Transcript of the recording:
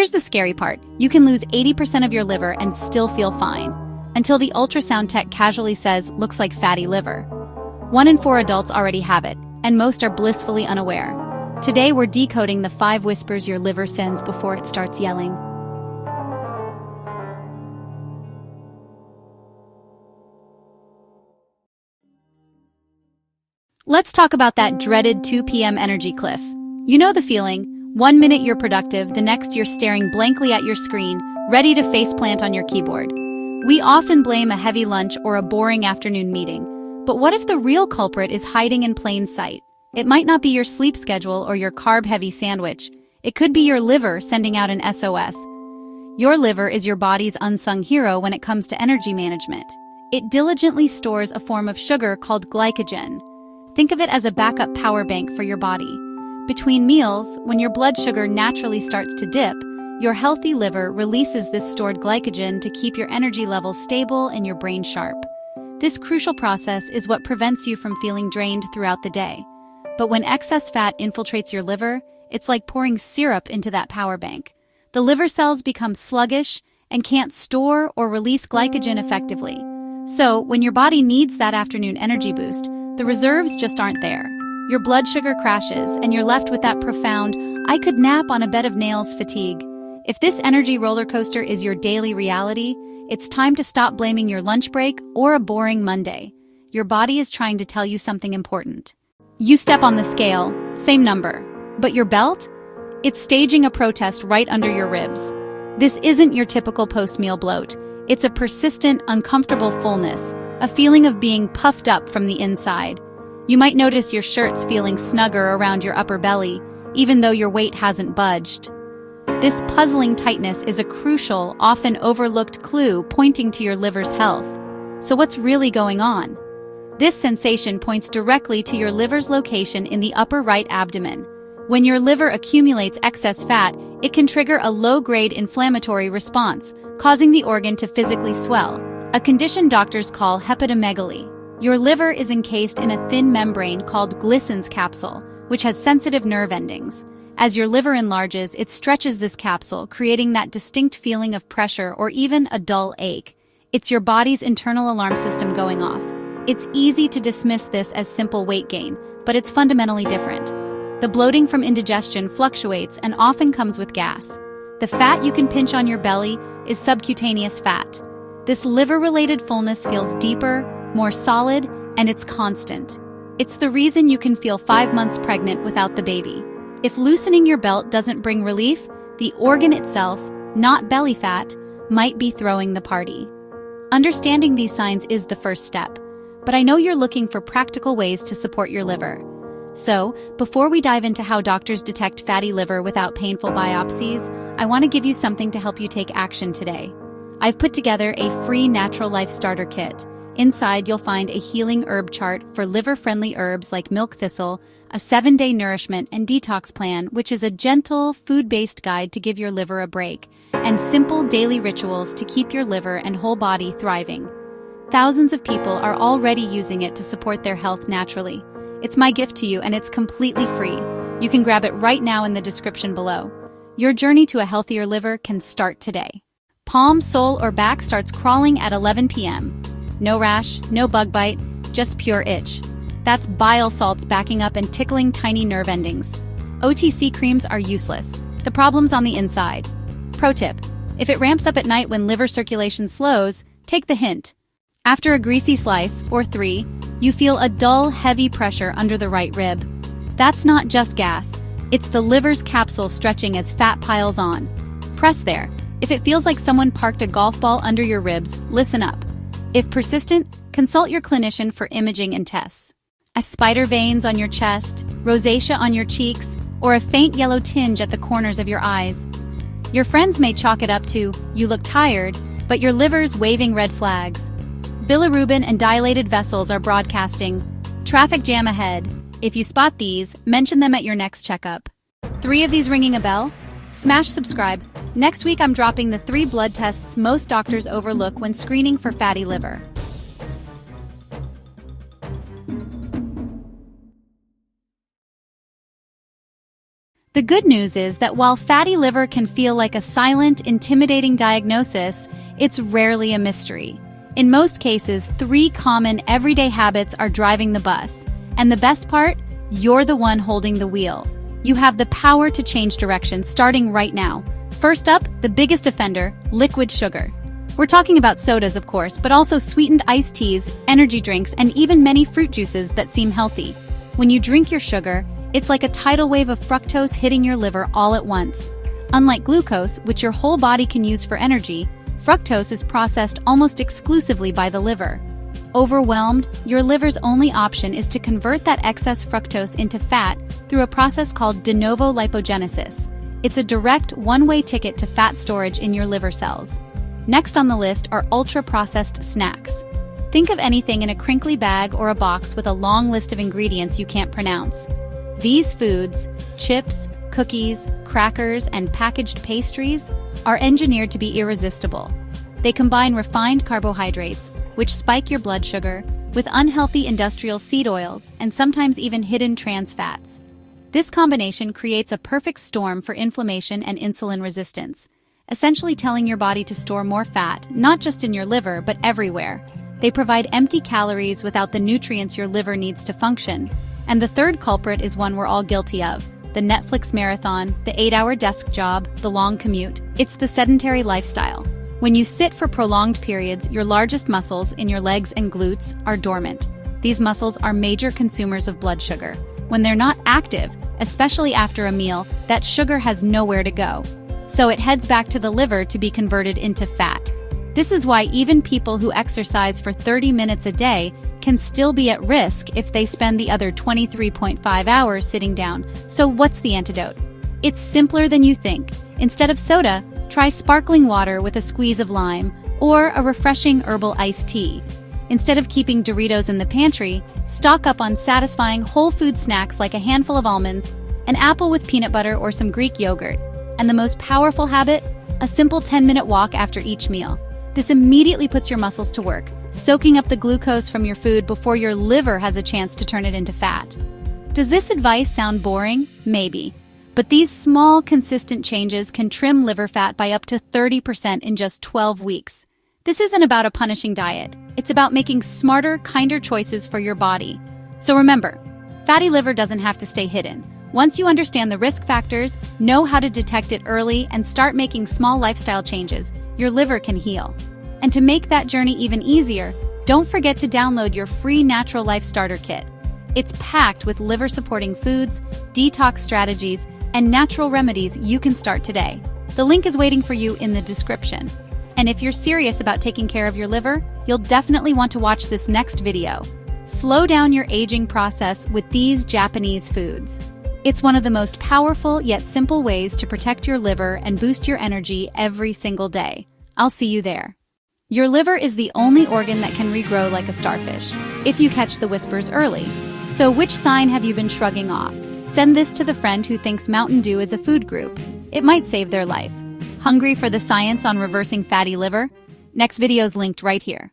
Here's the scary part. You can lose 80% of your liver and still feel fine, until the ultrasound tech casually says, "Looks like fatty liver." 1 in 4 adults already have it, and most are blissfully unaware. Today we're decoding the 5 whispers your liver sends before it starts yelling. Let's talk about that dreaded 2 p.m. energy cliff. You know the feeling. 1 minute you're productive, the next you're staring blankly at your screen, ready to faceplant on your keyboard. We often blame a heavy lunch or a boring afternoon meeting. But what if the real culprit is hiding in plain sight? It might not be your sleep schedule or your carb-heavy sandwich. It could be your liver sending out an SOS. Your liver is your body's unsung hero when it comes to energy management. It diligently stores a form of sugar called glycogen. Think of it as a backup power bank for your body. Between meals, when your blood sugar naturally starts to dip, your healthy liver releases this stored glycogen to keep your energy levels stable and your brain sharp. This crucial process is what prevents you from feeling drained throughout the day. But when excess fat infiltrates your liver, it's like pouring syrup into that power bank. The liver cells become sluggish and can't store or release glycogen effectively. So, when your body needs that afternoon energy boost, the reserves just aren't there. Your blood sugar crashes, and you're left with that profound, "I could nap on a bed of nails" fatigue. If this energy roller coaster is your daily reality, it's time to stop blaming your lunch break or a boring Monday. Your body is trying to tell you something important. You step on the scale, same number. But your belt? It's staging a protest right under your ribs. This isn't your typical post-meal bloat. It's a persistent, uncomfortable fullness, a feeling of being puffed up from the inside. You might notice your shirt's feeling snugger around your upper belly, even though your weight hasn't budged. This puzzling tightness is a crucial, often overlooked clue pointing to your liver's health. So what's really going on? This sensation points directly to your liver's location in the upper right abdomen. When your liver accumulates excess fat, it can trigger a low-grade inflammatory response, causing the organ to physically swell, a condition doctors call hepatomegaly. Your liver is encased in a thin membrane called Glisson's capsule, which has sensitive nerve endings. As your liver enlarges, it stretches this capsule, creating that distinct feeling of pressure or even a dull ache. It's your body's internal alarm system going off. It's easy to dismiss this as simple weight gain, but it's fundamentally different. The bloating from indigestion fluctuates and often comes with gas. The fat you can pinch on your belly is subcutaneous fat. This liver-related fullness feels deeper, more solid, and it's constant. It's the reason you can feel 5 months pregnant without the baby. If loosening your belt doesn't bring relief, the organ itself, not belly fat, might be throwing the party. Understanding these signs is the first step, but I know you're looking for practical ways to support your liver. So, before we dive into how doctors detect fatty liver without painful biopsies, I want to give you something to help you take action today. I've put together a free Natural Life Starter Kit. Inside, you'll find a healing herb chart for liver-friendly herbs like milk thistle, a 7-day nourishment and detox plan, which is a gentle, food-based guide to give your liver a break, and simple daily rituals to keep your liver and whole body thriving. Thousands of people are already using it to support their health naturally. It's my gift to you, and it's completely free. You can grab it right now in the description below. Your journey to a healthier liver can start today. Palm, sole, or back starts crawling at 11 p.m. No rash, no bug bite, just pure itch. That's bile salts backing up and tickling tiny nerve endings. OTC creams are useless. The problem's on the inside. Pro tip: if it ramps up at night when liver circulation slows, take the hint. After a greasy slice, or 3, you feel a dull, heavy pressure under the right rib. That's not just gas. It's the liver's capsule stretching as fat piles on. Press there. If it feels like someone parked a golf ball under your ribs, listen up. If persistent, consult your clinician for imaging and tests. A spider veins on your chest, rosacea on your cheeks, or a faint yellow tinge at the corners of your eyes. Your friends may chalk it up to, "You look tired," but your liver's waving red flags. Bilirubin and dilated vessels are broadcasting, "Traffic jam ahead." If you spot these, mention them at your next checkup. 3 of these ringing a bell? Smash subscribe. Next week I'm dropping the 3 blood tests most doctors overlook when screening for fatty liver. The good news is that while fatty liver can feel like a silent, intimidating diagnosis, it's rarely a mystery. In most cases, 3 common everyday habits are driving the bus. And the best part? You're the one holding the wheel. You have the power to change direction starting right now. First up, the biggest offender, liquid sugar. We're talking about sodas, of course, but also sweetened iced teas, energy drinks, and even many fruit juices that seem healthy. When you drink your sugar, it's like a tidal wave of fructose hitting your liver all at once. Unlike glucose, which your whole body can use for energy, fructose is processed almost exclusively by the liver. Overwhelmed, your liver's only option is to convert that excess fructose into fat through a process called de novo lipogenesis. It's a direct, one-way ticket to fat storage in your liver cells. Next on the list are ultra-processed snacks. Think of anything in a crinkly bag or a box with a long list of ingredients you can't pronounce. These foods, chips, cookies, crackers, and packaged pastries, are engineered to be irresistible. They combine refined carbohydrates, which spike your blood sugar, with unhealthy industrial seed oils and sometimes even hidden trans fats. This combination creates a perfect storm for inflammation and insulin resistance, essentially telling your body to store more fat, not just in your liver, but everywhere. They provide empty calories without the nutrients your liver needs to function. And the third culprit is one we're all guilty of: the Netflix marathon, the 8-hour desk job, the long commute. It's the sedentary lifestyle. When you sit for prolonged periods, your largest muscles in your legs and glutes are dormant. These muscles are major consumers of blood sugar. When they're not active, especially after a meal, that sugar has nowhere to go. So it heads back to the liver to be converted into fat. This is why even people who exercise for 30 minutes a day can still be at risk if they spend the other 23.5 hours sitting down. So what's the antidote? It's simpler than you think. Instead of soda, try sparkling water with a squeeze of lime or a refreshing herbal iced tea. Instead of keeping Doritos in the pantry, stock up on satisfying whole food snacks like a handful of almonds, an apple with peanut butter, or some Greek yogurt. And the most powerful habit? A simple 10-minute walk after each meal. This immediately puts your muscles to work, soaking up the glucose from your food before your liver has a chance to turn it into fat. Does this advice sound boring? Maybe. But these small, consistent changes can trim liver fat by up to 30% in just 12 weeks. This isn't about a punishing diet. It's about making smarter, kinder choices for your body. So remember, fatty liver doesn't have to stay hidden. Once you understand the risk factors, know how to detect it early, and start making small lifestyle changes, your liver can heal. And to make that journey even easier, don't forget to download your free Natural Life Starter Kit. It's packed with liver-supporting foods, detox strategies, and natural remedies you can start today. The link is waiting for you in the description. And if you're serious about taking care of your liver, you'll definitely want to watch this next video. Slow down your aging process with these Japanese foods. It's one of the most powerful yet simple ways to protect your liver and boost your energy every single day. I'll see you there. Your liver is the only organ that can regrow like a starfish, if you catch the whispers early. So which sign have you been shrugging off? Send this to the friend who thinks Mountain Dew is a food group. It might save their life. Hungry for the science on reversing fatty liver? Next video's linked right here.